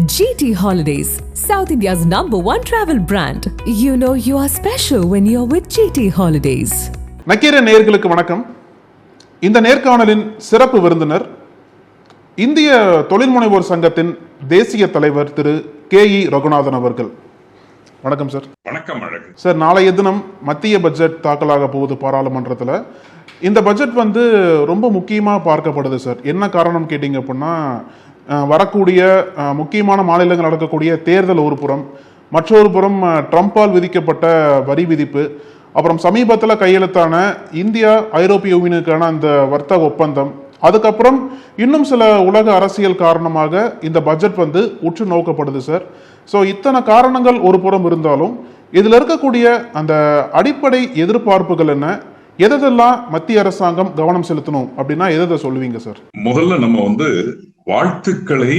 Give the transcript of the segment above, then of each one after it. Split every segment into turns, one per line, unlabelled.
GT Holidays, South India's #1 travel brand. You know you are special when you're with GT Holidays.
Nakkeera நேயர்களுக்கு வணக்கம். இந்த நேர்காணலின் சிறப்பு விருந்தினர் இந்திய தொழில் முனைவோர் சங்கத்தின் தேசிய தலைவர் திரு KE ரகுநாதன் அவர்கள். வணக்கம் சார்.
வணக்கம்.
சார், நாளைய தினம் மத்திய பட்ஜெட் தாக்கலாக போகுது பாராளுமன்றத்தில். இந்த பட்ஜெட் ரொம்ப முக்கியமாக பார்க்கப்படுது சார். என்ன காரணம் கேட்டிங்க அப்படின்னா, வரக்கூடிய முக்கியமான மாநிலங்கள் நடக்கக்கூடிய தேர்தல் ஒரு புறம், மற்றொரு புறம் ட்ரம்ப்பால் விதிக்கப்பட்ட வரி விதிப்பு, அப்புறம் சமீபத்தில் கையெழுத்தான இந்தியா ஐரோப்பிய யூனியனுக்கான அந்த வர்த்தக ஒப்பந்தம், அதுக்கப்புறம் இன்னும் சில உலக அரசியல் காரணமாக இந்த பட்ஜெட் உற்று நோக்கப்படுது சார். ஸோ இத்தனை காரணங்கள் ஒரு புறம் இருந்தாலும் இதில் இருக்கக்கூடிய அந்த அடிப்படை எதிர்பார்ப்புகள் என்ன, எதெல்லாம் மத்திய அரசாங்கம் கவனம் செலுத்தணும் அப்படின்னா எதை சொல்லுவீங்க சார்?
முதல்ல நம்ம வாழ்த்துக்களை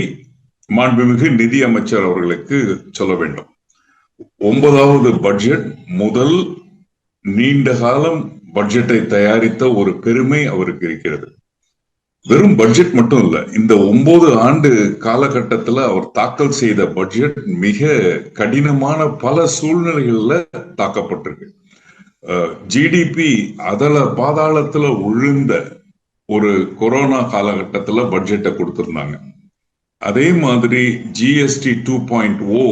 மாண்புமிகு நிதி அமைச்சர் அவர்களுக்கு சொல்ல வேண்டும். 9வது பட்ஜெட் முதல் நீண்ட காலம் பட்ஜெட்டை தயாரித்த ஒரு பெருமை அவருக்கு இருக்கிறது. வெறும் பட்ஜெட் மட்டும் இல்ல, இந்த 9 ஆண்டு காலகட்டத்துல அவர் தாக்கல் செய்த பட்ஜெட் மிக கடினமான பல சூழ்நிலைகள்ல தாக்கப்பட்டிருக்கு. ஜிடிபி அதல பாதாளத்துல விழுந்த ஒரு கொரோனா காலகட்டத்துல பட்ஜெட்டை கொடுத்திருந்தாங்க. அதே மாதிரி GST 2.0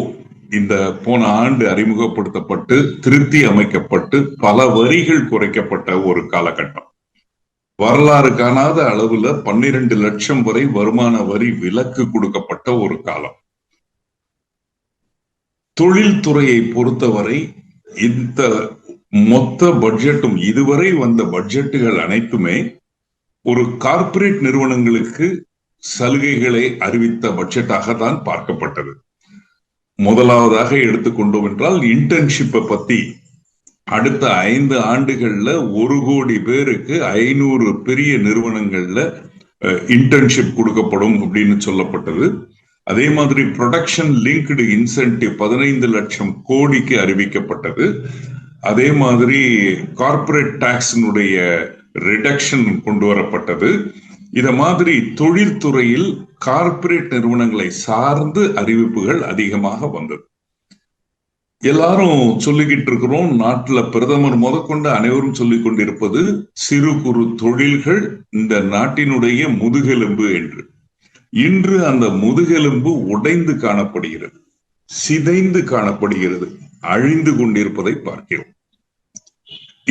இந்த போன ஆண்டு அறிமுகப்படுத்தப்பட்டு திருத்தி அமைக்கப்பட்டு பல வரிகள் குறைக்கப்பட்ட ஒரு காலகட்டம். வரலாறு காணாத அளவுல 12 லட்சம் வரை வருமான வரி விலக்கு கொடுக்கப்பட்ட ஒரு காலம். தொழில்துறையை பொறுத்தவரை இந்த மொத்த பட்ஜெட்டும் இதுவரை வந்த பட்ஜெட்டுகள் அனைத்துமே ஒரு கார்ப்பரேட் நிறுவனங்களுக்கு சலுகைகளை அறிவித்த பட்ஜெட்டாக தான் பார்க்கப்பட்டது. முதலாவதாக எடுத்துக்கொண்டோம் என்றால் இன்டர்ன்ஷிப்பை பத்தி அடுத்த 5 ஆண்டுகள்ல 1 கோடி பேருக்கு 500 பெரிய நிறுவனங்கள்ல இன்டர்ன்ஷிப் கொடுக்கப்படும் அப்படின்னு சொல்லப்பட்டது. அதே மாதிரி ப்ரொடக்ஷன் லிங்க்டு இன்சென்டிவ் 15 லட்சம் கோடிக்கு அறிவிக்கப்பட்டது. அதே மாதிரி கார்ப்பரேட் டாக்ஸினுடைய ரிடக்ஷன் கொண்டு வரப்பட்டது. இத மாதிரி தொழில்துறையில் கார்ப்பரேட் நிறுவனங்களை சார்ந்து அறிவிப்புகள் அதிகமாக வந்தது. எல்லாரும் சொல்லிக்கிட்டு இருக்கிறோம், நாட்டுல பிரதமர் முதற்கொண்டு அனைவரும் சொல்லிக் கொண்டிருப்பது சிறு குறு தொழில்கள் இந்த நாட்டினுடைய முதுகெலும்பு என்று. இன்று அந்த முதுகெலும்பு உடைந்து காணப்படுகிறது, சிதைந்து காணப்படுகிறது, அழிந்து கொண்டிருப்பதை பார்க்கிறோம்.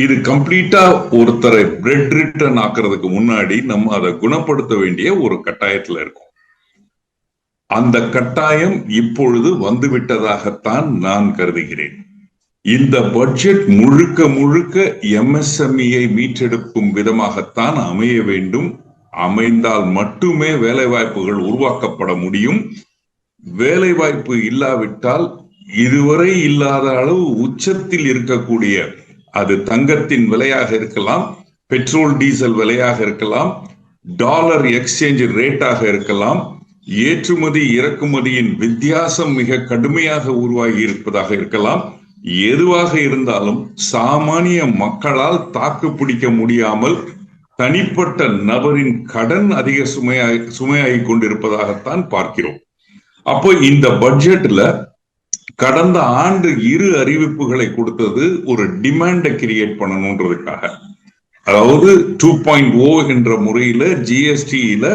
இது கம்ப்ளீட்டா ஒருத்தரை பிரெட் ரிட்டர்ன் ஆக்குறதுக்கு முன்னாடி நம்ம அதை குணப்படுத்த வேண்டிய ஒரு கட்டாயத்துல இருக்கோம். அந்த கட்டாயம் இப்பொழுது வந்துவிட்டதாகத்தான் நான் கருதுகிறேன். இந்த பட்ஜெட் முழுக்க முழுக்க MSMEயை மீட்டெடுக்கும் விதமாகத்தான் அமைய வேண்டும். அமைந்தால் மட்டுமே வேலை வாய்ப்புகள் உருவாக்கப்பட முடியும். வேலை வாய்ப்பு இல்லாவிட்டால் இதுவரை இல்லாத அளவு உச்சத்தில் இருக்கக்கூடிய, அது தங்கத்தின் விலையாக இருக்கலாம், பெட்ரோல் டீசல் விலையாக இருக்கலாம், டாலர் எக்ஸ்சேஞ்ச் ரேட்டாக இருக்கலாம், ஏற்றுமதி இறக்குமதியின் வித்தியாசம் மிக கடுமையாக உருவாகி இருப்பதாக இருக்கலாம். எதுவாக இருந்தாலும் சாமானிய மக்களால் தாக்கு பிடிக்க முடியாமல் தனிப்பட்ட நபரின் கடன் அதிக சுமையாகி கொண்டிருப்பதாகத்தான் பார்க்கிறோம். அப்போ இந்த பட்ஜெட்ல கடந்த ஆண்டு 2 அறிவிப்புகளை கொடுத்தது ஒரு டிமாண்டை கிரியேட் பண்ணணும்ன்றதுக்காக. அதாவது 2.0 என்ற முறையில GSTல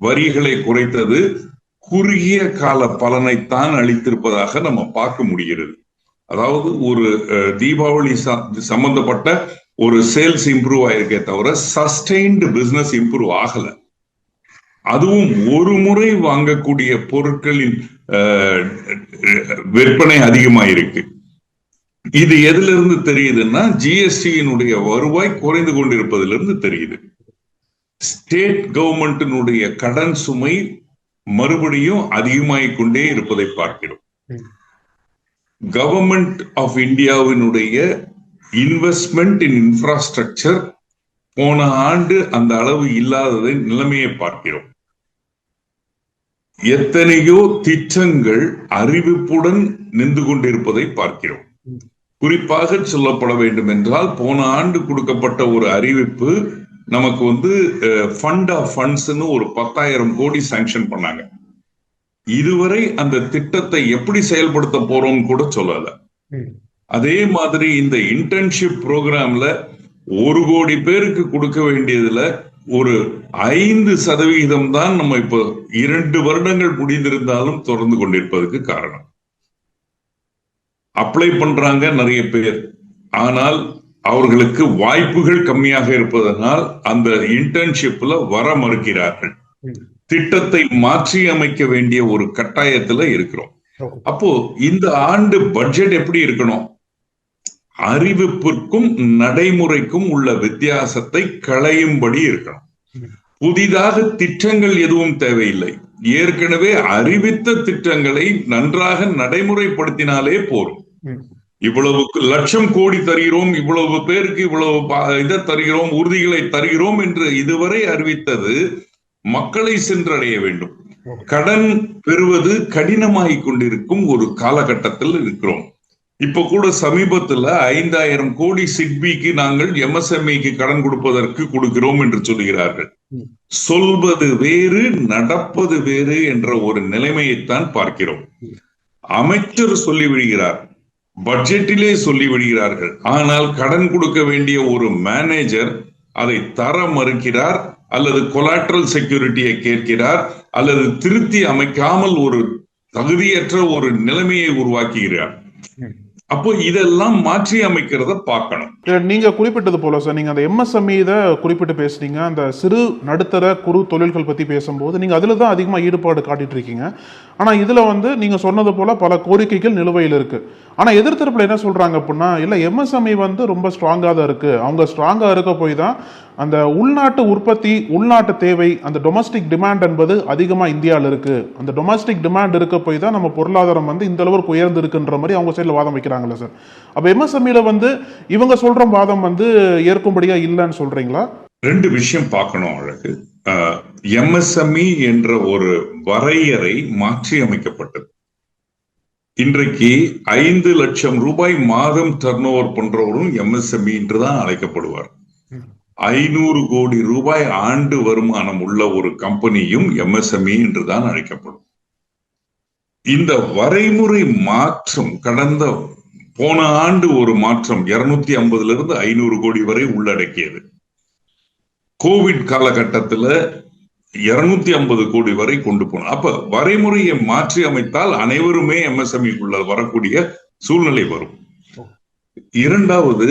வரிகளை குறைத்தது குறுகிய கால பலனைத்தான் அளித்திருப்பதாக நம்ம பார்க்க முடிகிறது. அதாவது ஒரு தீபாவளி சம்பந்தப்பட்ட ஒரு சேல்ஸ் இம்ப்ரூவ் ஆயிருக்கே தவிர சஸ்டெயின்டு பிசினஸ் இம்ப்ரூவ் ஆகல. அதுவும் ஒரு முறை வாங்கக்கூடிய பொருட்களின் விற்பனை அதிகமாயிருக்கு. இது எதுல இருந்து தெரியுதுன்னா GSTயினுடைய வருவாய் குறைந்து கொண்டிருப்பதிலிருந்து தெரியுது. ஸ்டேட் கவர்மெண்டினுடைய கடன் சுமை மறுபடியும் அதிகமாகிக் கொண்டே இருப்பதை பார்க்கிறோம். கவர்மெண்ட் ஆஃப் இந்தியாவினுடைய இன்வெஸ்ட்மெண்ட் இன் இன்ஃப்ராஸ்ட்ரக்சர் போன ஆண்டு அந்த அளவு இல்லாததை நிலைமையை பார்க்கிறோம். எத்தனையோ திட்டங்கள் அறிவிப்புடன் நின்று கொண்டிருப்பதை பார்க்கிறோம். குறிப்பாக சொல்லப்பட வேண்டும் என்றால், போன ஆண்டு கொடுக்கப்பட்ட ஒரு அறிவிப்பு நமக்கு ஃபண்ட் ஆஃப் ஃபண்ட்ஸ்னு ஒரு 10,000 கோடி சாங்ஷன் பண்ணாங்க. இதுவரை அந்த திட்டத்தை எப்படி செயல்படுத்த போறோம் கூட சொல்லல. அதே மாதிரி இந்த இன்டர்ன்ஷிப் ப்ரோக்ராம்ல 1 கோடி பேருக்கு கொடுக்க வேண்டியதுல ஒரு 5% தான் நம்ம இப்போ 2 வருடங்கள் முடிந்திருந்தாலும் தொடர்ந்து கொண்டிருப்பதற்கு காரணம். அப்ளை பண்றாங்க நிறைய பேர், ஆனால் அவர்களுக்கு வாய்ப்புகள் கம்மியாக இருப்பதனால் அந்த இன்டர்ன்ஷிப்ல வர மறுக்கிறார்கள். திட்டத்தை மாற்றி அமைக்க வேண்டிய ஒரு கட்டாயத்துல இருக்கிறோம். அப்போ இந்த ஆண்டு பட்ஜெட் எப்படி இருக்கணும்? அறிவிப்பிற்கும் நடைமுறைக்கும் உள்ள வித்தியாசத்தை களையும்படி இருக்கணும். புதிதாக திட்டங்கள் எதுவும் தேவையில்லை. ஏற்கனவே அறிவித்த திட்டங்களை நன்றாக நடைமுறைப்படுத்தினாலே போரும். இவ்வளவு லட்சம் கோடி தருகிறோம், இவ்வளவு பேருக்கு இவ்வளவு இதை தருகிறோம், உறுதிகளை தருகிறோம் என்று இதுவரை அறிவித்தது மக்களை சென்றடைய வேண்டும். கடன் பெறுவது கடினமாகிக் கொண்டிருக்கும் ஒரு காலகட்டத்தில் இருக்கிறோம். இப்ப கூட சமீபத்துல 5000 கோடி சிட்பிக்கு நாங்கள் எம்எஸ்எம்இக்கு கடன் கொடுப்பதற்கு கொடுக்கிறோம் என்று சொல்கிறார்கள். சொல்வது வேறு, நடப்பது வேறு என்ற ஒரு நிலைமையைத்தான் பார்க்கிறோம். அமைச்சர் சொல்லிவிடுகிறார், பட்ஜெட்டிலே சொல்லிவிடுகிறார்கள், ஆனால் கடன் கொடுக்க வேண்டிய ஒரு மேனேஜர் அதை தர மறுக்கிறார், அல்லது கொலாட்ரல் செக்யூரிட்டியை கேட்கிறார், அல்லது திருத்தி அமைக்காமல் ஒரு தகுதியற்ற ஒரு நிலைமையை உருவாக்குகிறார். அப்போ இதெல்லாம் மாற்றி அமைக்கிறத பார்க்கணும்.
நீங்க குறிப்பிட்டது போல சார், நீங்க அந்த எம்எஸ்எம்இ குறிப்பிட்டு பேசுறீங்க. அந்த சிறு நடுத்தர குறு தொழில்கள் பத்தி பேசும்போது நீங்க அதுல தான் அதிகமா ஈடுபாடு காட்டிட்டு இருக்கீங்க. ஆனா இதுல நீங்க சொன்னது போல பல கோரிக்கைகள் நிலுவையில் இருக்கு. ஆனா எதிர்த்தரப்புல என்ன சொல்றாங்க அப்படின்னா, இல்ல எம்எஸ்எம்இ ரொம்ப ஸ்ட்ராங்கா தான் இருக்கு, அவங்க ஸ்ட்ராங்கா இருக்க போய் தான் அந்த உள்நாட்டு உற்பத்தி, உள்நாட்டு தேவை, அந்த டொமஸ்டிக் டிமாண்ட் என்பது அதிகமா இந்தியாவில் இருக்கு. அந்த டொமஸ்டிக் டிமாண்ட் இருக்க போய் தான் நம்ம பொருளாதாரம் இந்த அளவுக்கு உயர்ந்து இருக்குன்ற மாதிரி அவங்க சைட்ல வாதம் வைக்கிறாங்களா சார்? அப்ப எம்எஸ்எம்இல இவங்க சொல்ற வாதம் ஏற்கும்படியா இல்லைன்னு சொல்றீங்களா?
2 விஷயம் பார்க்கணும் அழகு. எம்எஸ்எம்இ என்ற ஒரு வரையறை மாற்றி அமைக்கப்பட்டது. இன்றைக்கு 5 லட்சம் ரூபாய் மாதம் டர்ன் ஓவர் பண்றவரும் எம்எஸ்எம்இ என்றுதான் அழைக்கப்படுவார். 500 கோடி ரூபாய் ஆண்டு வருமானம் உள்ள ஒரு கம்பெனியும் எம்எஸ்எம்இ என்றுதான் அழைக்கப்படும். இந்த வரைமுறை மாற்றம் போன ஆண்டு ஒரு மாற்றம் 250 500 கோடி வரை உள்ளடக்கியது. கோவிட் காலகட்டத்துல 250 கோடி வரை கொண்டு போனோம். அப்ப வரைமுறையை மாற்றி அமைத்தால் அனைவருமே எம்எஸ்எம்இக்குள்ள வரக்கூடிய சூழ்நிலை வரும். இரண்டாவது,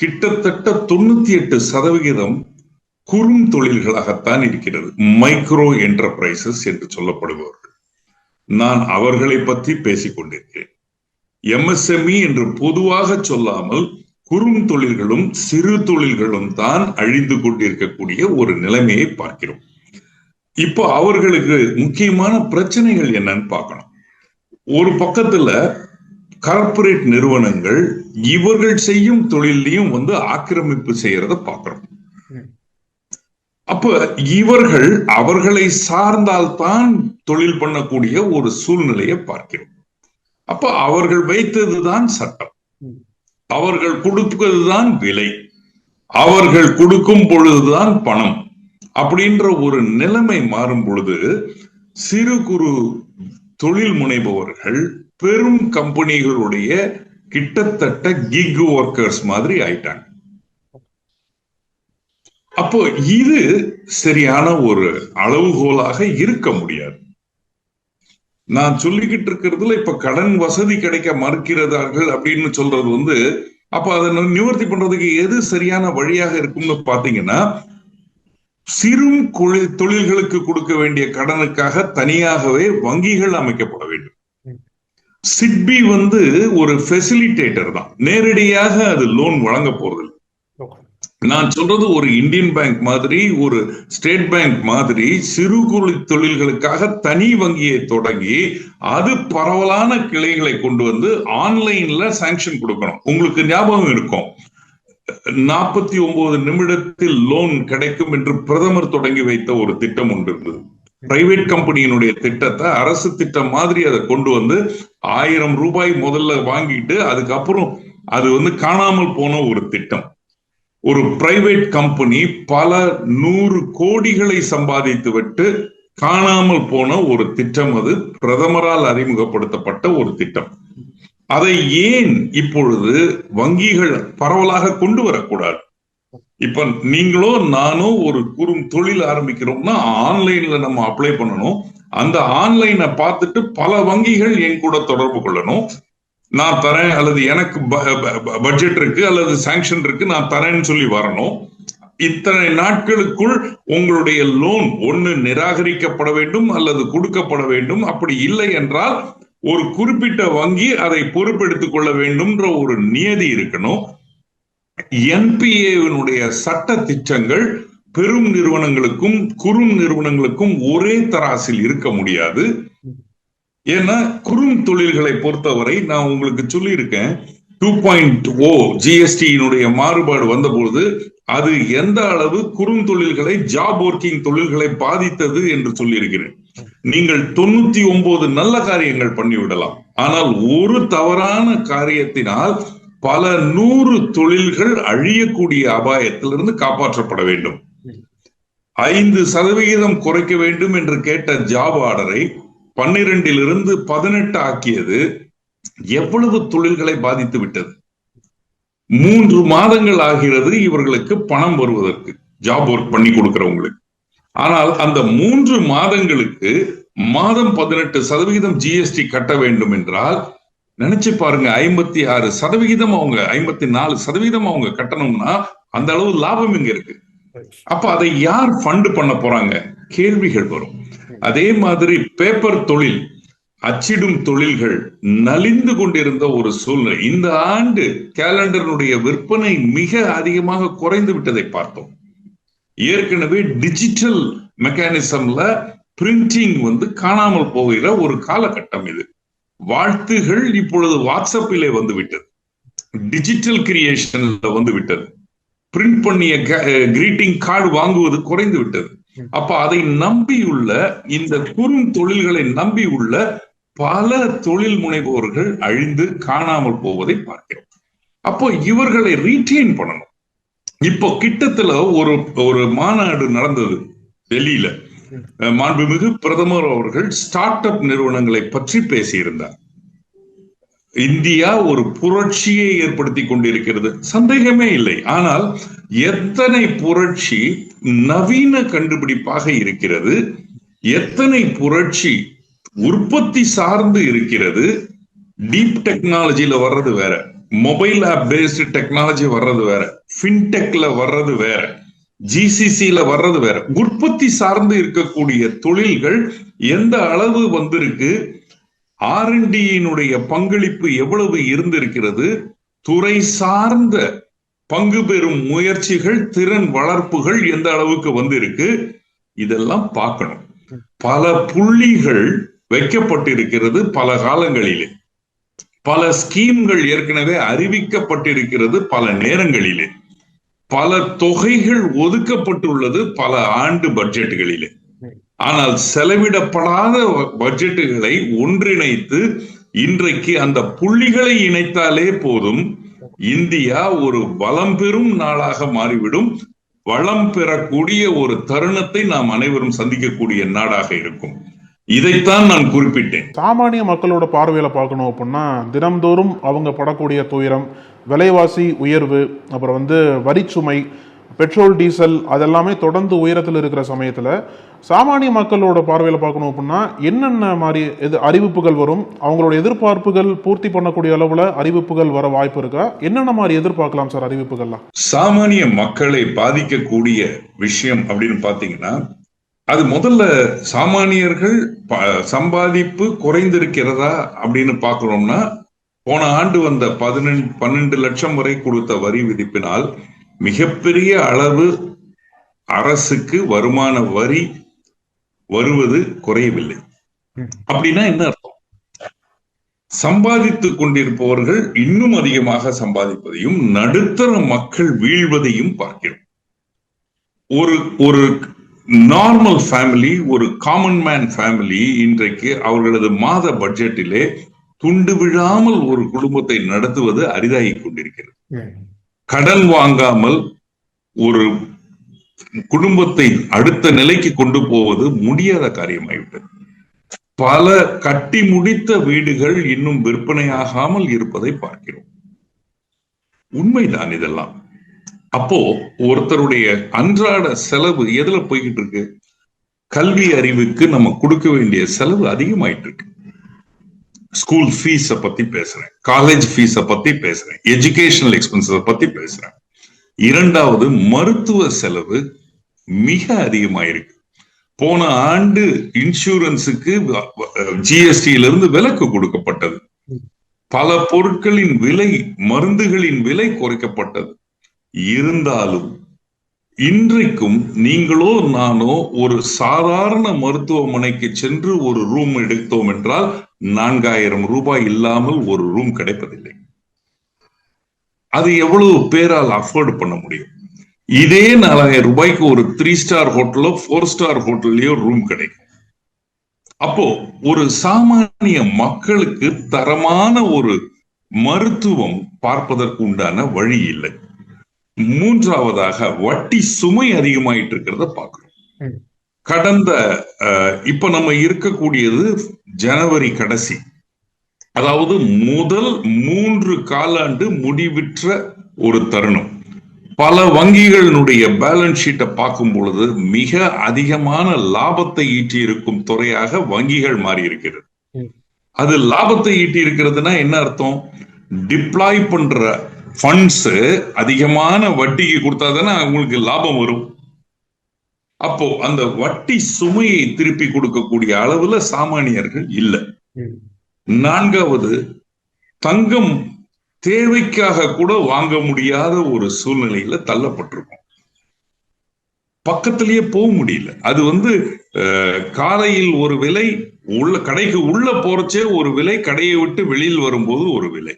கிட்டத்தட்ட 98% குறும் தொழில்களாகத்தான் இருக்கிறது, மைக்ரோ என்டர்பிரைசஸ் என்று சொல்லப்படுபவர்கள். நான் அவர்களை பற்றி பேசிக் கொண்டிருக்கிறேன். எம்எஸ்எம்இ என்று பொதுவாக சொல்லாமல் குறும் தொழில்களும் சிறு தொழில்களும் தான் அழிந்து கொண்டிருக்கக்கூடிய ஒரு நிலைமையை பார்க்கிறோம். இப்போ அவர்களுக்கு முக்கியமான பிரச்சனைகள் என்னன்னு பார்க்கணும். ஒரு பக்கத்துல கார்ப்பரேட் நிறுவனங்கள் இவர்கள் செய்யும் தொழிலையும் ஆக்கிரமிப்பு செய்யறத பார்க்கிறோம். அப்ப இவர்கள் அவர்களை சார்ந்தால்தான் தொழில் பண்ணக்கூடிய ஒரு சூழ்நிலையை பார்க்கிறோம். அப்ப அவர்கள் வைத்ததுதான் சட்டம், அவர்கள் கொடுப்பதுதான் விலை, அவர்கள் கொடுக்கும் பொழுதுதான் பணம் அப்படின்ற ஒரு நிலைமை மாறும் பொழுது சிறு குறு தொழில் முனைபவர்கள் பெரும் கம்பெனிகளுடைய கிட்டத்தட்ட கிக் ஒர்க்கர்ஸ் மாதிரி ஆயிட்டாங்க. அப்போ இது சரியான ஒரு அளவுகோலாக இருக்க முடியாது. நான் சொல்லிக்கிட்டு இருக்கிறதுல இப்ப கடன் வசதி கிடைக்க மறுக்கிறார்கள் அப்படின்னு சொல்றது அப்ப அதை நிவர்த்தி பண்றதுக்கு எது சரியான வழியாக இருக்கும்னு பாத்தீங்கன்னா, சிறு தொழில்களுக்கு கொடுக்க வேண்டிய கடனுக்காக தனியாகவே வங்கிகள் அமைக்கப்பட வேண்டும். சிட்பி ஒரு ஃபெசிலிட்டேட்டர் தான், நேரடியாக அது லோன் வழங்க போறது. நான் சொல்றது ஒரு இந்தியன் பேங்க் மாதிரி, ஒரு ஸ்டேட் பேங்க் மாதிரி சிறு குறு தொழில்களுக்காக தனி வங்கியை தொடங்கி அது பரவலான கிளைகளை கொண்டு ஆன்லைன்ல சாங்ஷன் கொடுக்கணும். உங்களுக்கு ஞாபகம் இருக்கும், 49 நிமிடத்தில் லோன் கிடைக்கும் என்று பிரதமர் தொடங்கி வைத்த ஒரு திட்டம் ஒன்று இருந்தது. பிரைவேட் கம்பெனியினுடைய திட்டத்தை அரசு திட்டம் மாதிரி அதை கொண்டு 1000 ரூபாய் முதல்ல வாங்கிட்டு அதுக்கப்புறம் அது காணாமல் போன ஒரு திட்டம். ஒரு பிரைவேட் கம்பெனி பல 100 கோடிகளை சம்பாதித்து விட்டு காணாமல் போன ஒரு திட்டம். அது பிரதமரால் அறிமுகப்படுத்தப்பட்ட ஒரு திட்டம். அதை ஏன் இப்பொழுது வங்கிகள் பரவலாக கொண்டு வரக்கூடாது? இப்ப நீங்களோ நானோ ஒரு தொழில் ஆரம்பிக்கிறோம்னா ஆன்லைன்ல நம்ம அப்ளை பண்ணணும். அந்த ஆன்லைனை பார்த்துட்டு பல வங்கிகள் என் கூட தொடர்பு கொள்ளணும். நான் தரேன், அல்லது எனக்கு பட்ஜெட் இருக்கு அல்லது சாங்ஷன் இருக்கு, நான் தரேன்னு சொல்லி வரணும். இத்தனை நாட்களுக்குள் உங்களுடைய லோன் ஒண்ணு நிராகரிக்கப்பட வேண்டும் அல்லது கொடுக்கப்பட வேண்டும். அப்படி இல்லை என்றால் ஒரு குறிப்பிட்ட வங்கி அதை பொறுப்பெடுத்துக் கொள்ள வேண்டும்ன்ற ஒரு நியதி இருக்கணும். என்பிஏவினுடைய சட்ட திட்டங்கள் பெரும் நிறுவனங்களுக்கும் குறும் நிறுவனங்களுக்கும் ஒரே தராசில் இருக்க முடியாது. ஏன்னா குறும் தொழில்களை பொறுத்தவரை நான் உங்களுக்கு சொல்லியிருக்கேன், 2.0 ஜிஎஸ்டியினுடைய மாறுபாடு வந்தபொழுது அது எந்த அளவு குறுந்தொழில்களை, ஜாப் ஒர்க்கிங் தொழில்களை பாதித்தது என்று சொல்லியிருக்கிறேன். நீங்கள் 99 நல்ல காரியங்கள் பண்ணிவிடலாம், ஆனால் ஒரு தவறான காரியத்தினால் பல 100 தொழில்கள் அழியக்கூடிய அபாயத்திலிருந்து காப்பாற்றப்பட வேண்டும். 5% குறைக்க வேண்டும் என்று கேட்ட ஜாப் ஆர்டரை 12 18 ஆக்கியது எவ்வளவு தொழில்களை பாதித்து விட்டது. 3 மாதங்கள் ஆகிறது இவர்களுக்கு பணம் வருவதற்கு, ஜாப் ஒர்க் பண்ணி கொடுக்கிறவங்களுக்கு. ஆனால் அந்த 3 மாதங்களுக்கு மாதம் 18% ஜிஎஸ்டி கட்ட வேண்டும் என்றால் நினைச்சு பாருங்க, 56% அவங்க 54% அவங்க கட்டணும்னா அந்த அளவு லாபம் இங்க இருக்கு. அப்ப அதை யார் ஃபண்ட் பண்ண போறாங்க? கேள்விகள் வரும். அதே மாதிரி பேப்பர் தொழில், அச்சிடும் தொழில்கள் நலிந்து கொண்டிருந்த ஒரு சூழ்நிலை. இந்த ஆண்டு கேலண்டருடைய விற்பனை மிக அதிகமாக குறைந்து விட்டதை பார்த்தோம். ஏற்கனவே டிஜிட்டல் மெக்கானிசம்ல பிரிண்டிங் காணாமல் போகிற ஒரு காலகட்டம் இது. வாழ்த்துகள் இப்பொழுது வாட்ஸ்அப்பிலே வந்து விட்டது, டிஜிட்டல் கிரியேஷன்ல வந்து விட்டது, பிரிண்ட் பண்ணிய கிரீட்டிங் கார்டு வாங்குவது குறைந்து விட்டது. அப்ப அதை நம்பியுள்ள இந்த குறும் தொழில்களை நம்பியுள்ள பல தொழில் முனைவோர்கள் அழிந்து காணாமல் போவதை பார்க்கிறோம். அப்போ இவர்களை ரீட்டைன் பண்ணணும். இப்போ கிட்டத்துல ஒரு மாநாடு நடந்தது டெல்லியில. மாண்புமிகு பிரதமர் அவர்கள் ஸ்டார்ட் அப் நிறுவனங்களை பற்றி பேசியிருந்தார். இந்தியா ஒரு புரட்சியை ஏற்படுத்தி கொண்டிருக்கிறது, சந்தேகமே இல்லை. ஆனால் எத்தனை புரட்சி நவீன கண்டுபிடிப்பாக இருக்கிறது, எத்தனை புரட்சி உற்பத்தி சார்ந்து இருக்கிறது. டீப் டெக்னாலஜில வர்றது வேற, மொபைல் ஆப் பேஸ்டு டெக்னாலஜி வர்றது வேற, ஃபின்டெக்ல வர்றது வேற, ஜிசிசில வர்றது வேற. உற்பத்தி சார்ந்து இருக்கக்கூடிய தொழில்கள் எந்த அளவு வந்திருக்கு, R&Dயினுடைய பங்களிப்பு எவ்வளவு இருந்திருக்கிறது, துறை சார்ந்த பங்கு பெறும் முயற்சிகள், திறன் வளர்ப்புகள் எந்த அளவுக்கு வந்திருக்கு, இதெல்லாம் பார்க்கணும். பல புள்ளிகள் வைக்கப்பட்டிருக்கிறது பல காலங்களிலே, பல ஸ்கீம்கள் ஏற்கனவே அறிவிக்கப்பட்டிருக்கிறது பல நேரங்களிலே, பல தொகைகள் ஒதுக்கப்பட்டுள்ளது பல ஆண்டு பட்ஜெட்டுகளிலே. ஆனால் செலவிடப்படாத பட்ஜெட்டுகளை ஒன்றிணைத்து இன்றைக்கு அந்த புள்ளிகளை இணைத்தாலே போதும், இந்தியா ஒரு வளம் பெறும் நாளாக மாறிவிடும். வளம் பெறக்கூடிய ஒரு தருணத்தை நாம் அனைவரும் சந்திக்கக்கூடிய நாடாக இருக்கும். இதைத்தான் நான் குறிப்பிட்டேன்.
சாமானிய மக்களோட பார்வையில பார்க்கணும் அப்படின்னா, தினம்தோறும் அவங்க படக்கூடிய துயரம், விலைவாசி உயர்வு, அப்புறம் வரிச்சுமை, பெட்ரோல் டீசல் அதெல்லாமே தொடர்ந்து உயரத்தில் இருக்கிற சமயத்துல சாமானிய மக்களோட பார்வையில பார்க்கணும் அப்படின்னா என்னென்ன மாதிரி அறிவிப்புகள் வரும், அவங்களோட எதிர்பார்ப்புகள் பூர்த்தி பண்ணக்கூடிய அளவுல அறிவிப்புகள் வர வாய்ப்பு இருக்கா? என்னென்ன மாதிரி எதிர்பார்க்கலாம் சார் அறிவிப்புகள்லாம்?
சாமானிய மக்களை பாதிக்கக்கூடிய விஷயம் அப்படின்னு பாத்தீங்கன்னா, அது முதல்ல சாமானியர்கள் சம்பாதிப்பு குறைந்திருக்கிறதா அப்படின்னு பார்க்கணும்னா, போன ஆண்டு வந்த 12 லட்சம் வரை கொடுத்த வரி விதிப்பினால் மிகப்பெரிய அளவு அரசுக்கு வருமான வரி வருவது குறையவில்லை. அப்படின்னா என்ன அர்த்தம்? சம்பாதித்துக் கொண்டிருப்பவர்கள் இன்னும் அதிகமாக சம்பாதிப்பதையும் நடுத்தர மக்கள் வீழ்வதையும் பார்க்கிறோம். ஒரு நார்மல் ஃபேமிலி, ஒரு காமன் மேன் ஃபேமிலி இன்றைக்கு அவர்களது மாத பட்ஜெட்டிலே துண்டு விழாமல் ஒரு குடும்பத்தை நடத்துவது அரிதாகி கொண்டிருக்கிறது. கடன் வாங்காமல் ஒரு குடும்பத்தை அடுத்த நிலைக்கு கொண்டு போவது முடியாத காரியமாகிவிட்டது. பல கட்டி முடித்த வீடுகள் இன்னும் விற்பனையாகாமல் இருப்பதை பார்க்கிறோம். உண்மைதான் இதெல்லாம். அப்போ ஒருத்தருடைய அன்றாட செலவு எதுல போய்கிட்டு இருக்கு? கல்வி அறிவுக்கு நம்ம கொடுக்க வேண்டிய செலவு அதிகமாயிட்டு இருக்கு. ஸ்கூல் ஃபீஸ பத்தி பேசுறேன், காலேஜ் ஃபீஸ பத்தி பேசுறேன், எஜுகேஷனல் எக்ஸ்பென்சஸ் பத்தி பேசுறேன். இரண்டாவது, மருத்துவ செலவு மிக அதிகமாயிருக்கு. போன ஆண்டு இன்சூரன்ஸுக்கு ஜிஎஸ்டியிலிருந்து விலக்கு கொடுக்கப்பட்டது. பல பொருட்களின் விலை, மருந்துகளின் விலை குறைக்கப்பட்டது. இருந்தாலும் இன்றைக்கும் நீங்களோ நானோ ஒரு சாதாரண மருத்துவமனைக்கு சென்று ஒரு ரூம் எடுத்தோம் என்றால் 4000 ரூபாய் இல்லாமல் ஒரு ரூம் கிடைப்பதில்லை. அது எவ்வளவு பேரால் அஃபோர்ட் பண்ண முடியும்? இதே 4000 ரூபாய்க்கு ஒரு 3 ஸ்டார் ஹோட்டலோ 4 ஸ்டார் ஹோட்டல்லையோ ரூம் கிடைக்கும். அப்போ ஒரு சாமானிய மக்களுக்கு தரமான ஒரு மருத்துவம் பார்ப்பதற்கு உண்டான வழி இல்லை. மூன்றாவதாக, வட்டி சுமை அதிகமாயிட்டு இருக்கிறத பார்க்கிறோம். கடந்த இப்ப நம்ம இருக்கக்கூடியது ஜனவரி கடைசி, அதாவது முதல் 3 காலாண்டு முடிவிற்ற ஒரு தருணம். பல வங்கிகளினுடைய பேலன்ஸ் ஷீட்டை பார்க்கும் பொழுது மிக அதிகமான லாபத்தை ஈட்டி இருக்கும் துறையாக வங்கிகள் மாறி இருக்கிறது. அது லாபத்தை ஈட்டி இருக்கிறதுனா என்ன அர்த்தம்? டிப்ளாய் பண்ற ஃபண்ட்ஸ் அதிகமான வட்டிக்கு கொடுத்தாதானே அவங்களுக்கு லாபம் வரும். அப்போ அந்த வட்டி சுமையை திருப்பி கொடுக்கக்கூடிய அளவுல சாமானியர்கள் இல்லை. நான்காவது, தங்கம் தேவைக்காக கூட வாங்க முடியாத ஒரு சூழ்நிலையில தள்ளப்பட்டிருக்கும். பக்கத்திலேயே போக முடியல. அது காலையில் ஒரு விலை, உள்ள கடைக்கு உள்ள போறச்சே ஒரு விலை, கடையை விட்டு வெளியில் வரும்போது ஒரு விலை.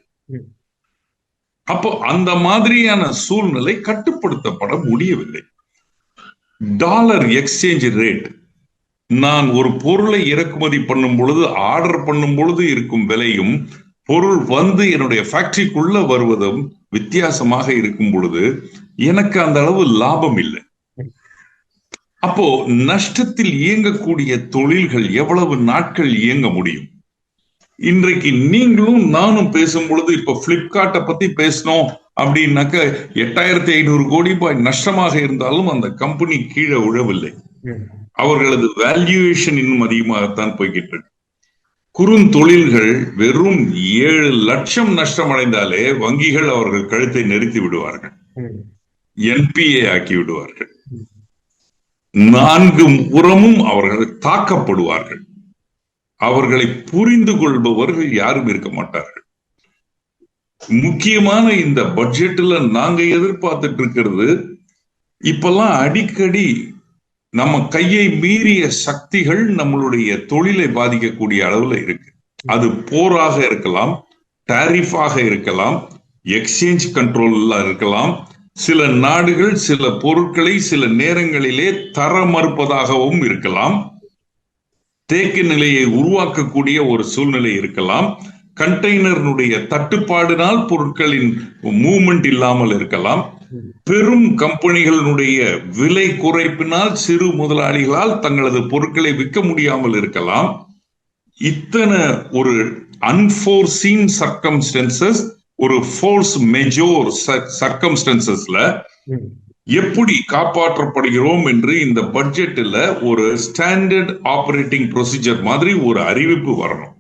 அப்போ அந்த மாதிரியான சூழ்நிலை கட்டுப்படுத்தப்பட முடியவில்லை. டாலர் எக்ஸ்சேஞ்ச் ரேட், நான் ஒரு பொருளை இறக்குமதி பண்ணும் பொழுது, ஆர்டர் பண்ணும் பொழுது இருக்கும் விலையும் பொருள் என்னுடைய ஃபேக்டரிக்குள்ள வருவதும் வித்தியாசமாக இருக்கும் பொழுது எனக்கு அந்த அளவு லாபம் இல்லை. அப்போ நஷ்டத்தில் இயங்கக்கூடிய தொழில்கள் எவ்வளவு நாட்கள் இயங்க முடியும்? இன்றைக்கு நீங்களும் நானும் பேசும் பொழுது, இப்ப பிளிப்கார்ட்டை பத்தி பேசணும் அப்படின்னாக்க 8500 கோடி ரூபாய் நஷ்டமாக இருந்தாலும் அந்த கம்பெனி கீழே விழவில்லை. அவர்களது வேல்யூவேஷன் இன்னும் அதிகமாகத்தான் போய்கிட்டு இருக்கு. குறுந்தொழில்கள் வெறும் 7 லட்சம் நஷ்டம் அடைந்தாலே வங்கிகள் அவர்கள் கழுத்தை நெரித்து விடுவார்கள், என்பிஏ ஆக்கி விடுவார்கள். 4 புறமும் அவர்கள் தாக்கப்படுவார்கள். அவர்களை புரிந்து கொள்பவர்கள் யாரும் இருக்க மாட்டார்கள். முக்கியமான இந்த பட்ஜெட்ல நாங்க எதிர்பார்த்துட்டு இருக்கிறது, இப்பெல்லாம் அடிக்கடி நம்ம கையை மீறிய சக்திகள் நம்மளுடைய தொழிலை பாதிக்கக்கூடிய அளவுல இருக்கு. அது போராக இருக்கலாம், டாரிஃபாக இருக்கலாம், எக்ஸ்சேஞ்ச் கண்ட்ரோல்ல இருக்கலாம். சில நாடுகள் சில பொருட்களை சில நேரங்களிலே தர மறுப்பதாகவும் இருக்கலாம். தேக்க நிலையை உருவாக்கக்கூடிய ஒரு சூழ்நிலை இருக்கலாம். கண்டெய்னருடைய தட்டுப்பாடினால் பொருட்களின் மூவ்மெண்ட் இல்லாமல் இருக்கலாம். பெரும் கம்பெனிகளுடைய விலை குறைப்பினால் சிறு முதலாளிகளால் தங்களது பொருட்களை விற்க முடியாமல் இருக்கலாம். இத்தனை ஒரு அன்ஃபோர்சீன் சர்க்கம்ஸ்டன்சஸ், ஒரு ஃபோர்ஸ் மெஜோர் சர்க்கம்ஸ்டன்சஸ்ல எப்படி காப்பாற்றப்படுகிறோம் என்று இந்த பட்ஜெட்ல ஒரு ஸ்டாண்டர்ட் ஆபரேட்டிங் ப்ரொசீஜர் மாதிரி ஒரு அறிவிப்பு வரணும்.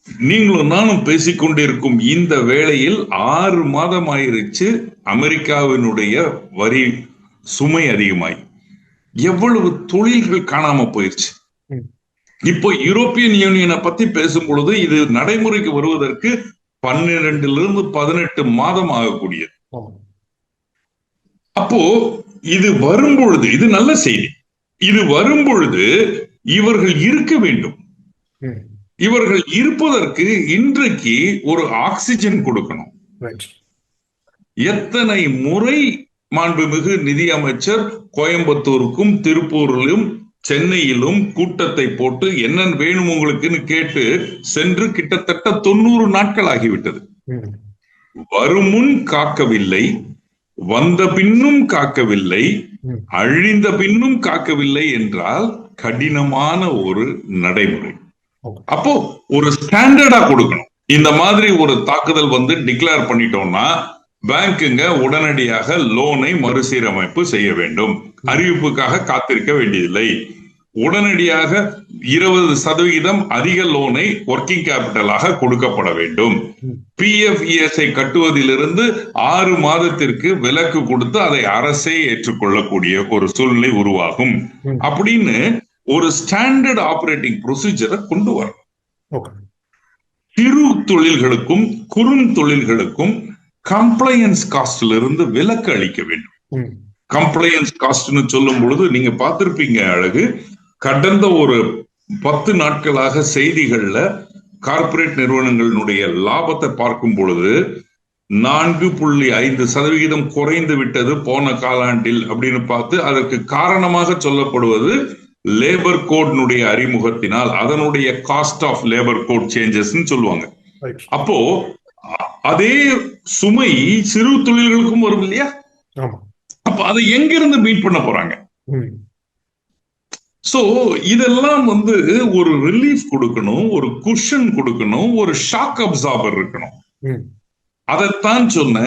நீங்களும் நானும் பேசிக்கொண்டிருக்கும் இந்த வேளையில் 6 மாதம் ஆயிருச்சு அமெரிக்காவினுடைய வரி சுமை அதிகமாய் எவ்வளவு தொழில்கள் காணாம போயிருச்சு. இப்போ யூரோப்பியன் யூனியனை பத்தி பேசும் பொழுது இது நடைமுறைக்கு வருவதற்கு 12 to 18 மாதம் ஆகக்கூடியது. அப்போ இது வரும்பொழுது, இது நல்ல செய்தி, இது வரும்பொழுது இவர்கள் இருக்க வேண்டும். இவர்கள் இருப்பதற்கு இன்றைக்கு ஒரு ஆக்சிஜன் கொடுக்கணும். எத்தனை முறை மாண்புமிகு நிதி அமைச்சர் கோயம்புத்தூருக்கும் திருப்பூரிலும் சென்னையிலும் கூட்டத்தை போட்டு என்ன வேணும் உங்களுக்குன்னு கேட்டு சென்று கிட்டத்தட்ட 90 நாட்கள் ஆகிவிட்டது. வருமுன் காக்கவில்லை, வந்த பின்னும் காக்கவில்லை, அழிந்த பின்னும் காக்கவில்லை என்றால் கடினமான ஒரு நடைமுறை. அப்போ ஒரு ஸ்டாண்டர்டா கொடுக்கணும். இந்த மாதிரி ஒரு தாக்குதல் வந்து டிக்ளேர் பண்ணிட்டோம்னா பேங்குங்க உடனடியாக லோனை மறுசீரமைப்பு செய்ய வேண்டும். அறிவிப்புக்காக காத்திருக்க வேண்டியதில்லை. உடனடியாக 20% அதிக லோனை ஒர்க்கிங் கேபிட்டலாக கொடுக்கப்பட வேண்டும். PFESஐ கட்டுவதிலிருந்து 6 மாதத்திற்கு விலக்கு கொடுத்து அதை அரசே ஏற்றுக்கொள்ளக்கூடிய ஒரு சூழ்நிலை உருவாகும் அப்படின்னு ஒரு ஸ்டாண்டர்ட் ஆபரேட்டிங் ப்ரொசீஜரை கொண்டு வரணும். சிறு தொழில்களுக்கும் குறுந்தொழில்களுக்கும் கம்ப்ளையன்ஸ் காஸ்ட்ல இருந்து விலக்கு அளிக்க வேண்டும். கம்ப்ளையன்ஸ் காஸ்ட்னு சொல்லும் பொழுது நீங்க பார்த்திருப்பீங்க அழகு, கடந்த ஒரு 10 நாட்களாக செய்திகள்ல கார்ப்பரேட் நிறுவனங்களுடைய லாபத்தை பார்க்கும் பொழுது 4.5% குறைந்து விட்டது போன காலாண்டில் அப்படின்னு பார்த்து அதற்கு காரணமாக சொல்லப்படுவது லேபர் கோட்னுடைய அறிமுகத்தினால், அதனுடைய cost of labour code changes சொல்லுவாங்க. அப்போ அதே சுமை சிறு தொழில்களுக்கும் வரும் இல்லையா? அப்ப அதை எங்கிருந்து மீட் பண்ண போறாங்க? சோ இதெல்லாம் வந்து ஒரு ரிலீஃப் கொடுக்கணும், ஒரு குஷன் கொடுக்கணும், ஒரு ஷாக் அப்சார்பர் இருக்கணும். அதைத்தான் சொன்ன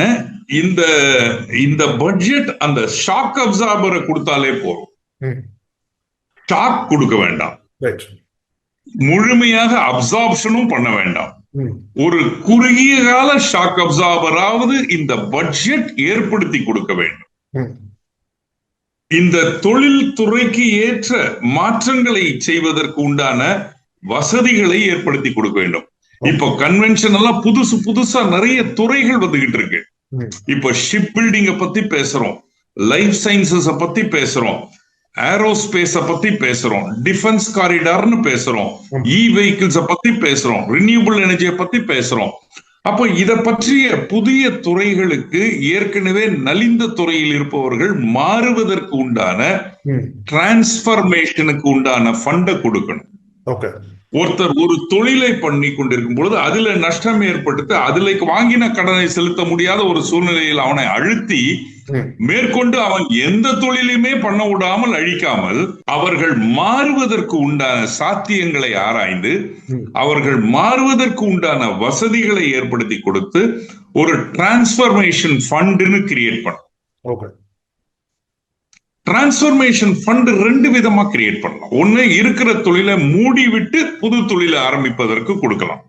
இந்த பட்ஜெட் அந்த ஷாக் அப்சார்பரை கொடுத்தாலே போதும். ஷாக் கொடுக்க வேண்டாம், முழுமையாக அப்சார்ப்ஷனும் பண்ண வேண்டாம். ஒரு குறுகிய கால ஷாக் அப்சார்பராவது இந்த பட்ஜெட் ஏற்படுத்தி கொடுக்க வேண்டும். இந்த தொழில் துறைக்கு ஏற்ற மாற்றங்களை செய்வதற்கு உண்டான வசதிகளை ஏற்படுத்தி கொடுக்க வேண்டும். இப்ப கன்வென்ஷன் எல்லாம் புதுசா நிறைய துறைகள் வந்துகிட்டு இருக்கு. இப்ப ஷிப் பில்டிங்க பத்தி பேசுறோம், லைஃப் சயின்சஸ் பத்தி பேசுறோம், ஏரோஸ்பேஸ பத்தி பேசுறோம், டிஃபென்ஸ் காரிடார்னு பேசுறோம், வெஹிக்கிள்ஸ பத்தி பேசுறோம், ரினியூபிள் எனர்ஜியை பத்தி பேசுறோம். அப்போ இத பற்றிய புதிய துறைகளுக்கு ஏற்கனவே நலிந்த துறையில் இருப்பவர்கள் மாறுவதற்கு உண்டான டிரான்ஸ்பர்மேஷனுக்கு உண்டான ஃபண்டை கொடுக்கணும். ஒருத்தர் ஒரு தொழிலை பண்ணி கொண்டிருக்கும் பொழுது அதுல நஷ்டம் ஏற்பட்டு அதுல வாங்கின கடனை செலுத்த முடியாத ஒரு சூழ்நிலையில் அவனை அழுத்தி மேற்கொண்டு அவன் எந்த தொழிலுமே பண்ண விடாமல் அழிக்காமல் அவர்கள் மாறுவதற்கு உண்டான சாத்தியங்களை ஆராய்ந்து அவர்கள் மாறுவதற்கு உண்டான வசதிகளை ஏற்படுத்தி கொடுத்து ஒரு டிரான்ஸ்பர்மேஷன் ஃபண்ட்னு கிரியேட் பண்ணும். டிரான்ஸ்பர்மேஷன் ஃபண்ட் 2 விதமா கிரியேட் பண்ணலாம். ஒண்ணு, இருக்கிற தொழிலை மூடி விட்டு புது தொழிலை ஆரம்பிப்பதற்கு கொடுக்கலாம்.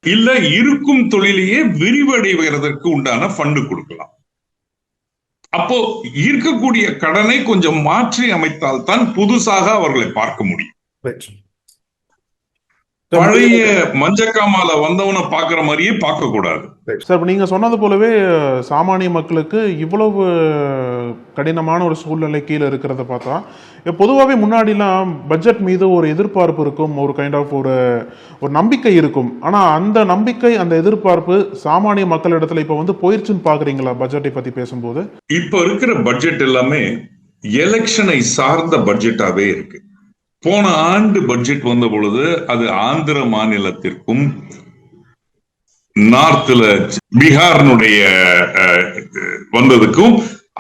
இல்ல இருக்கும் தொழிலையே விரிவடைவதற்கு உண்டான ஃபண்ட் கொடுக்கலாம். அப்போ இருக்கக்கூடிய கடனை கொஞ்சம் மாற்றி அமைத்தால் தான் புதுசாக அவர்களை பார்க்க முடியும். பழைய மஞ்சக்காமால வந்தவனை பாக்குற மாதிரியே பார்க்க கூடாது.
சார், நீங்க சொன்னது போலவே சாமானிய மக்களுக்கு இவ்வளவு கடினமான ஒரு சூழ்நிலை கீழே இருக்கிறத பார்த்தா, பொதுவாகவே முன்னாடிலாம் பட்ஜெட் மீது ஒரு எதிர்பார்ப்பு இருக்கும், ஒரு கைண்ட் ஆஃப் ஒரு நம்பிக்கை இருக்கும். ஆனா அந்த நம்பிக்கை, அந்த எதிர்பார்ப்பு சாமானிய மக்களிடத்துல இப்ப வந்து போயிருச்சுன்னு பாக்குறீங்களா? பட்ஜெட்டை பத்தி பேசும்போது
இப்ப இருக்கிற பட்ஜெட் எல்லாமே எலெக்ஷனை சார்ந்த பட்ஜெட்டாவே இருக்கு. போன ஆண்டு பட்ஜெட் வந்த பொழுது அது ஆந்திர மாநிலத்திற்கும் நார்த்ல பீகார்னுடைய வந்ததுக்கும்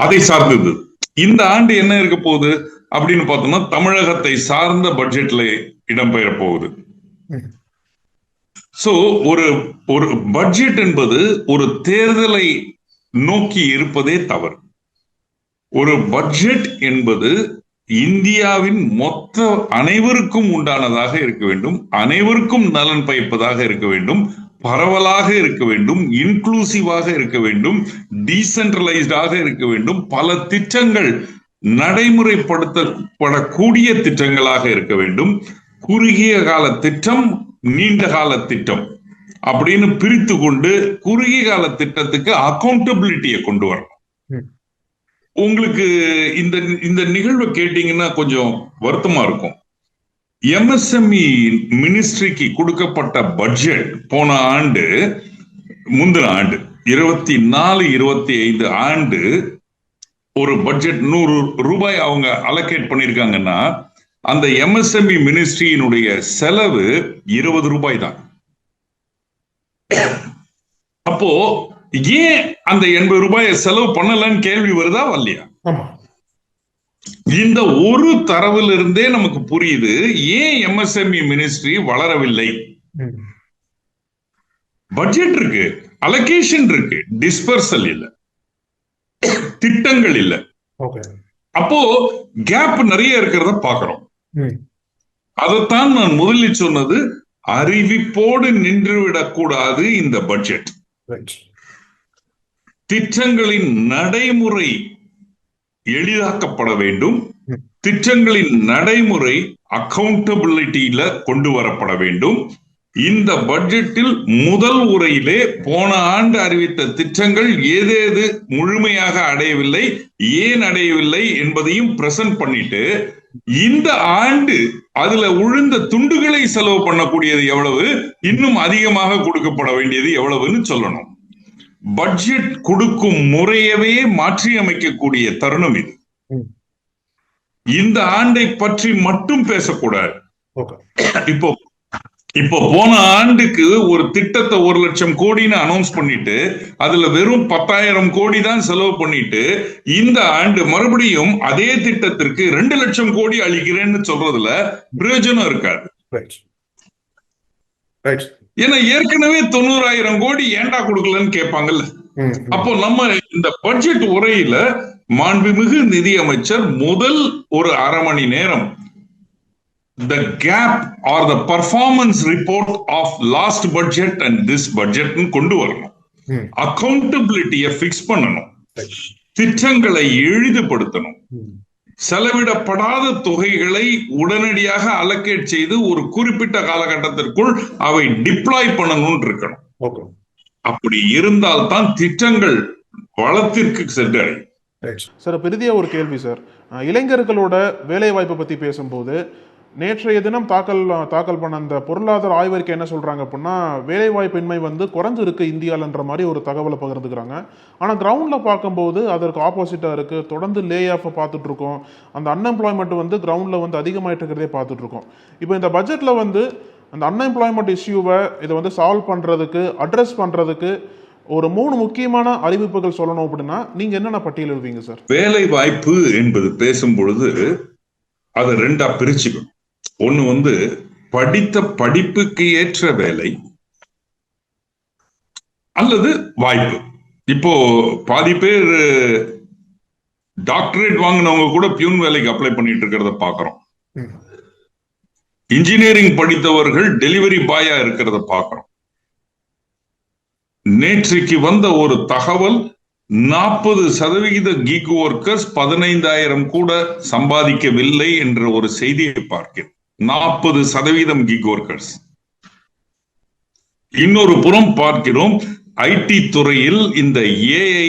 அதை சார்ந்தது. இந்த ஆண்டு என்ன இருக்க போகுது அப்படின்னு பார்த்தோம்னா தமிழகத்தை சார்ந்த பட்ஜெட்ல இடம்பெற போகுது. சோ ஒரு பட்ஜெட் என்பது ஒரு தேர்தலை நோக்கி இருப்பதே தவறு. ஒரு பட்ஜெட் என்பது இந்தியாவின் மொத்த அனைவருக்கும் உண்டானதாக இருக்க வேண்டும், அனைவருக்கும் நலன் பயப்பதாக இருக்க வேண்டும், பரவலாக இருக்க வேண்டும், இன்க்ளூசிவாக இருக்க வேண்டும், டீசென்ட்ரலைஸ்டாக இருக்க வேண்டும், பல திட்டங்கள் நடைமுறைப்படுத்தப்படக்கூடிய திட்டங்களாக இருக்க வேண்டும், குறுகிய கால திட்டம், நீண்ட கால திட்டம் அப்படின்னு பிரித்து கொண்டு குறுகிய கால திட்டத்துக்கு அக்கௌண்டபிலிட்டியை கொண்டு வரணும். உங்களுக்கு இந்த நிகழ்வை கேட்டீங்கன்னா கொஞ்சம் வருத்தமா இருக்கும். MSME மினிஸ்ட்ரிக்கு கொடுக்கப்பட்ட பட்ஜெட் போன ஆண்டு, முந்தின ஆண்டு 24-25 ஆண்டு ஒரு பட்ஜெட் 100 ரூபாய் அவங்க அலோகேட் பண்ணிருக்காங்கன்னா அந்த MSME மினிஸ்ட்ரியினுடைய செலவு 20 ரூபாய் தான். அப்போ ஏன் அந்த 80 ரூபாயை செலவு பண்ணலன்னு கேள்வி வருதா வரலையா? இந்த ஒரு தரவுல இருந்தே நமக்கு புரியுது ஏன் எம்எஸ்எம்இ மினிஸ்ட்ரி வளரவில்லை. பட்ஜெட் இருக்கு, அலோகேஷன் இருக்கு, டிஸ்பர்சல் இல்ல, திட்டங்கள் இல்ல. அப்போ கேப் நிறைய இருக்கிறத பாக்குறோம். அதைத்தான் நான் முதலில் சொன்னது, அறிவிப்போடு நின்றுவிடக் கூடாது இந்த பட்ஜெட். திட்டங்களின் நடைமுறை எளிதாக்கப்பட வேண்டும். திட்டங்களின் நடைமுறை அக்கௌண்டபிலிட்டியில கொண்டு வரப்பட வேண்டும். இந்த பட்ஜெட்டில் முதல் உரையிலே போன ஆண்டு அறிவித்த திட்டங்கள் ஏதேது முழுமையாக அடையவில்லை, ஏன் அடையவில்லை என்பதையும் பிரசன்ட் பண்ணிட்டு, இந்த ஆண்டு அதுல உழுந்த துண்டுகளை செலவு பண்ணக்கூடியது எவ்வளவு, இன்னும் அதிகமாக கொடுக்கப்பட வேண்டியது எவ்வளவுன்னு சொல்லணும். பட்ஜெட் கொடுக்கும் முறையவே மாற்றி அமைக்கக்கூடிய தருணம் இது. இந்த ஆண்டை பற்றி மட்டும் பேசக்கூடாது. இப்போ போன ஆண்டுக்கு ஒரு திட்டத்தை 1 லட்சம் கோடின்னு அனௌன்ஸ் பண்ணிட்டு அதுல வெறும் 10,000 கோடி தான் செலவு பண்ணிட்டு, இந்த ஆண்டு மறுபடியும் அதே திட்டத்திற்கு 2 லட்சம் கோடி அளிக்கிறேன்னு சொல்றதுல பிரயோஜனம் இருக்காது. ஏன்னா ஏற்கனவே 90,000 கோடி ஏண்டா கொடுக்கலன்னு கேட்பாங்கல்ல. அப்போ நம்ம இந்த பட்ஜெட் உரையில மாண்புமிகு நிதியமைச்சர் முதல் ஒரு அரை மணி நேரம் the gap or the performance report of last budget and this budget கொண்டு வரணும். அக்கௌண்டபிலிட்டியை பிக்ஸ் பண்ணணும், திட்டங்களை எளிதுபடுத்தணும், செலவிடப்படாத தொகைகளை உடனடியாக அலோகேட் செய்து ஒரு குறிப்பிட்ட காலகட்டத்திற்குள் அவை டிப்ளாய் பண்ணணும்னு இருக்கணும். அப்படி இருந்தால்தான் திட்டங்கள் வளத்திற்கு சென்றடையும்.
சார், பெரிய ஒரு கேள்வி சார், இளைஞர்களோட வேலை வாய்ப்பை பத்தி பேசும்போது நேற்றைய தினம் தாக்கல் பண்ண அந்த பொருளாதார ஆய்வறிக்கை என்ன சொல்றாங்க அப்படின்னா, வேலை வாய்ப்பின்மை குறைஞ்சிருக்கு இந்தியாலன்ற மாதிரி ஒரு தகவலை பகிர்ந்துக்கிறாங்க. ஆனால் கிரவுண்ட்ல பார்க்கும்போது அதற்கு ஆப்போசிட்டா இருக்கு. தொடர்ந்து லே ஆஃப் பார்த்துட்டு இருக்கோம். அந்த அன்எம்ப்ளாய்மெண்ட் கிரவுண்ட்ல அதிகமாயிட்டு இருக்கிறதே பார்த்துட்டு இருக்கோம். இப்போ இந்த பட்ஜெட்ல அந்த அன்எம்ப்ளாய்மெண்ட் இஷ்யூவை இதை சால்வ் பண்றதுக்கு, அட்ரஸ் பண்றதுக்கு ஒரு 3 முக்கியமான அறிவிப்புகள் சொல்லணும் அப்படின்னா நீங்க என்னென்ன பட்டியலிடுவீங்க சார்?
வேலை வாய்ப்பு என்பது பேசும் பொழுது அதை 2ஆ பிரிச்சுக்கணும். ஒண்ணு படித்த படிப்புக்கு ஏற்ற வேலை அல்லது வாய்ப்பு. இப்போ பாதி பேர் டாக்டரேட் வாங்கினவங்க கூட பியூன் வேலைக்கு அப்ளை பண்ணிட்டு இருக்கிறத பாக்குறோம். இன்ஜினியரிங் படித்தவர்கள் டெலிவரி பாயா இருக்கிறத பாக்குறோம். நேற்றைக்கு வந்த ஒரு தகவல், 40% கிக் ஒர்க்கர்ஸ் 15,000 கூட சம்பாதிக்கவில்லை என்ற ஒரு செய்தியை பார்க்கிறோம். 40% கிக் ஒர்க்கர்ஸ். இன்னொரு புறம் பார்க்கிறோம், ஐடி துறையில் இந்த ஏஐ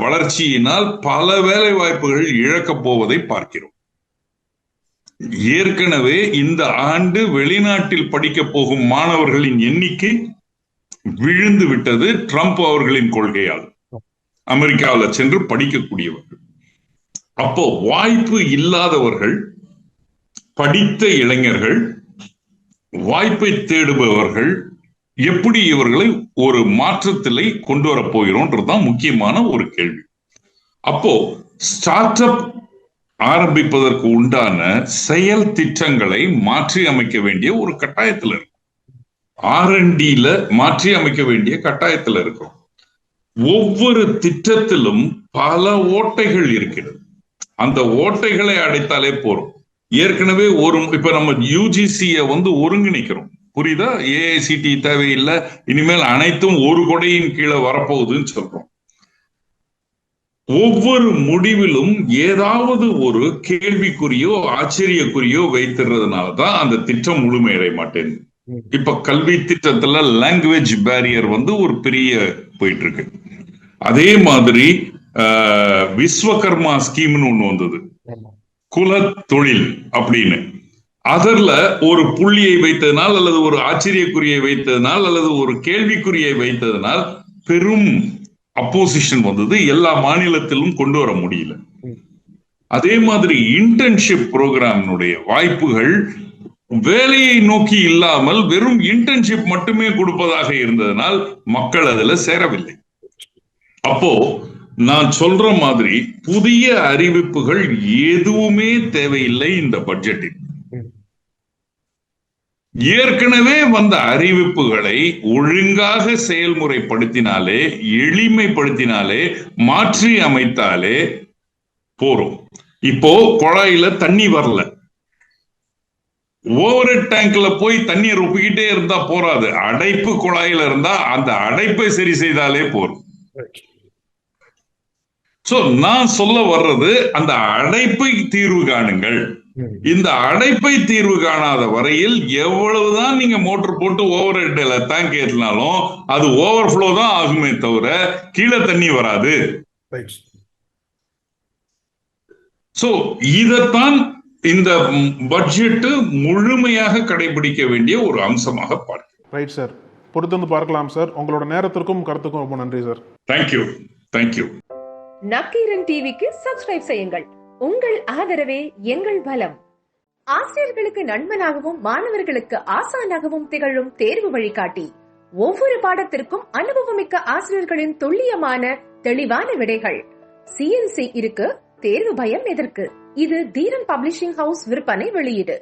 வளர்ச்சியினால் பல வேலை வாய்ப்புகள் இழக்கப் போவதை பார்க்கிறோம். ஏற்கனவே இந்த ஆண்டு வெளிநாட்டில் படிக்க போகும் மாணவர்களின் எண்ணிக்கை விழுந்து விட்டது ட்ரம்ப் அவர்களின் கொள்கையால். அமெரிக்காவில் சென்று படிக்கக்கூடியவர்கள். அப்போ வாய்ப்பு இல்லாதவர்கள், படித்த இளைஞர்கள், வாய்ப்பை தேடுபவர்கள், எப்படி இவர்களை ஒரு மாற்றத்திலே கொண்டு வர போகிறோம்ன்றதுதான் முக்கியமான ஒரு கேள்வி. அப்போ ஸ்டார்ட் அப் ஆரம்பிப்பதற்கு உண்டான செயல் திட்டங்களை மாற்றி அமைக்க வேண்டிய ஒரு கட்டாயத்தில் இருக்கும். R&Dல மாற்றி அமைக்க வேண்டிய கட்டாயத்தில் இருக்கும். ஒவ்வொரு திட்டத்திலும் பல ஓட்டைகள் இருக்கிறது. அந்த ஓட்டைகளை அடைத்தாலே போறோம். ஏற்கனவே இப்ப நம்ம யூஜிசியை ஒருங்கிணைக்கிறோம், புரியுதா? ஏஐசிடி தேவையில்லை, இனிமேல் அனைத்தும் ஒரு கொடையின் கீழே வரப்போகுதுன்னு சொல்றோம். ஒவ்வொரு முடிவிலும் ஏதாவது ஒரு கேள்விக்குறியோ ஆச்சரியக்குறியோ வைத்திருந்ததுனாலதான் அந்த திட்டம் முழுமையடைய மாட்டேங்குது. இப்ப கல்வி திட்டத்துல லாங்குவேஜ் பேரியர் ஒரு பெரிய போயிட்டு இருக்கு. அதே மாதிரி விஸ்வகர்மா ஸ்கீம்னு ஒண்ணு வந்தது, குல தொழில் அப்படின்னு. அதுல ஒரு புள்ளியை வைத்ததனால் அல்லது ஒரு ஆச்சரியக்குறியை வைத்ததனால் அல்லது ஒரு கேள்விக்குறியை வைத்ததனால் பெரும் அப்போசிஷன் வந்தது. எல்லா மாநிலத்திலும் கொண்டு வர முடியல. அதே மாதிரி இன்டர்ன்ஷிப் புரோகிராமினுடைய வாய்ப்புகள் வேலையை நோக்கி இல்லாமல் வெறும் இன்டர்ன்ஷிப் மட்டுமே கொடுப்பதாக இருந்ததனால் மக்கள் அதுல சேரவில்லை. அப்போ நான் சொல்ற மாதிரி புதிய அறிவிப்புகள் எதுவுமே தேவையில்லை இந்த பட்ஜெட்டில். ஏற்கனவே வந்த அறிவிப்புகளை ஒழுங்காக செயல்முறைப்படுத்தினாலே, எளிமைப்படுத்தினாலே, மாற்றி அமைத்தாலே போறோம். இப்போ குழாயில தண்ணி வரல, ஓவர் ஹெட் டேங்க்ல போய் தண்ணீர் ஒப்பிக்கிட்டே இருந்தா போறாது. அடைப்பு குழாயில இருந்தா அந்த அடைப்பை சரி செய்தாலே போதும். சோ நான் சொல்ல வர்றது, அந்த அடைப்பை தீர்வு காணுங்கள். இந்த அடைப்பை தீர்வு காணாத வரையில் எவ்வளவுதான் நீங்க மோட்டர் போட்டு ஓவர் ஹெட்ல டேங்க் ஏற்றினாலும் அது ஓவர் ஃப்ளோ தான் ஆகுமே தவிர கீழே தண்ணி வராது. சோ இதத்தான் இந்த பட்ஜெட் முழுமையாக கடைபிடிக்க வேண்டிய ஒரு அம்சமாக பார்க்கிறேன்.
ரைட் சார், பொறுத்து பார்க்கலாம் சார். உங்களோட நேரத்திற்கும் கருத்துக்கும் ரொம்ப நன்றி சார்.
தேங்க்யூ. தேங்க்யூ.
நக்கீரன் டிவிக்கு சப்ஸ்கிரைப் செய்யுங்கள். உங்கள் ஆதரவே எங்கள் பலம். ஆசிரியர்களுக்கு நண்பனாகவும் மாணவர்களுக்கு ஆசானாகவும் திகழும் தேர்வு வழிகாட்டி. ஒவ்வொரு பாடத்திற்கும் அனுபவமிக்க ஆசிரியர்களின் துல்லியமான தெளிவான விடைகள். CNC இருக்கு, தேர்வு பயம் எதற்கு? இது தீரன் பப்ளிஷிங் ஹவுஸ் விற்பனை வெளியீடு.